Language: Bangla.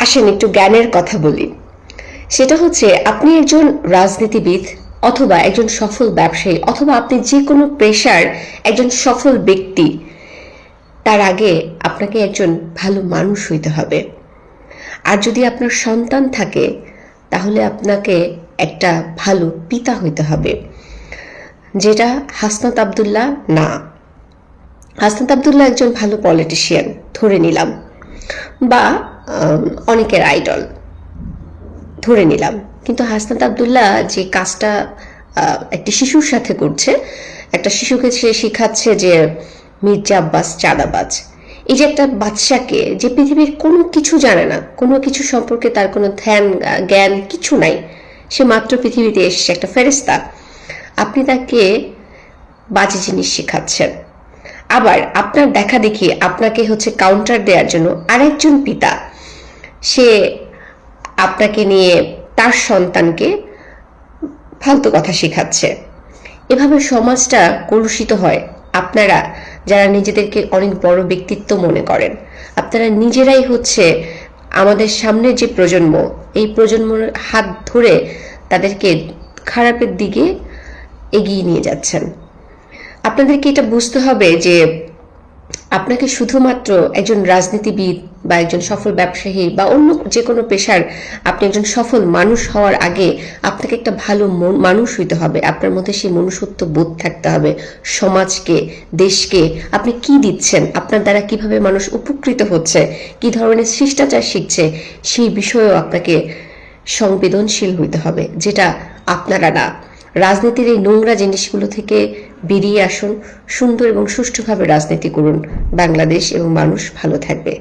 আসেন একটু জ্ঞানের কথা বলি। সেটা হচ্ছে আপনি একজন রাজনীতিবিদ অথবা একজন সফল ব্যবসায়ী অথবা আপনি যে কোনো পেশার একজন সফল ব্যক্তি, তার আগে আপনাকে একজন ভালো মানুষ হইতে হবে। আর যদি আপনার সন্তান থাকে তাহলে আপনাকে একটা ভালো পিতা হইতে হবে, যেটা হাসনাত আব্দুল্লাহ না। হাসনাত আব্দুল্লাহ একজন ভালো পলিটিশিয়ান ধরে নিলাম, বা অনেকের আইডল ধরে নিলাম, কিন্তু হাসনাত আব্দুল্লাহ যে কাজটা একটি শিশুর সাথে করছে, একটা শিশুকে সে শিখাচ্ছে যে মির্জা আব্বাস চাঁদাবাজ। এই যে একটা বাচ্চাকে যে পৃথিবীর কোনো কিছু জানে না, কোনো কিছু সম্পর্কে তার কোনো ধ্যান জ্ঞান কিছু নাই, সে মাত্র পৃথিবীতে এসেছে একটা ফেরেস্তা, আপনি তাকে বাজে জিনিস শেখাচ্ছেন। আবার আপনার দেখা দেখি আপনাকে হচ্ছে কাউন্টার দেওয়ার জন্য আরেকজন পিতা, সে আপনাকে নিয়ে তার সন্তানকে ফালতু কথা শেখাচ্ছে। এভাবে সমাজটা কলুষিত হয়। আপনারা যারা নিজেদেরকে অনেক বড় ব্যক্তিত্ব মনে করেন, আপনারা নিজেরাই হচ্ছে আমাদের সামনের যে প্রজন্ম, এই প্রজন্মের হাত ধরে তাদেরকে খারাপের দিকে এগিয়ে নিয়ে যাচ্ছেন। আপনাদেরকে এটা বুঝতে হবে যে আপনাকে শুধুমাত্র একজন রাজনীতিবিদ বা একজন সফল ব্যবসায়ী বা অন্য যে কোনো পেশার আপনি একজন সফল মানুষ হওয়ার আগে আপনাকে একটা ভালো মানুষ হইতে হবে। আপনার মধ্যে সেই মনুষ্যত্ব বোধ থাকতে হবে। সমাজকে, দেশকে আপনি কি দিচ্ছেন, আপনার দ্বারা কিভাবে মানুষ উপকৃত হচ্ছে, কি ধরনের শিষ্টাচার শিখছে, সেই বিষয়েও আপনাকে সংবেদনশীল হইতে হবে, যেটা আপনারা না। রাজনীতির এই নোংরা জিনিসগুলো থেকে বেরিয়ে আসুন, সুন্দর এবং সুষ্ঠুভাবে রাজনীতি করুন। বাংলাদেশ এবং মানুষ ভালো থাকবে।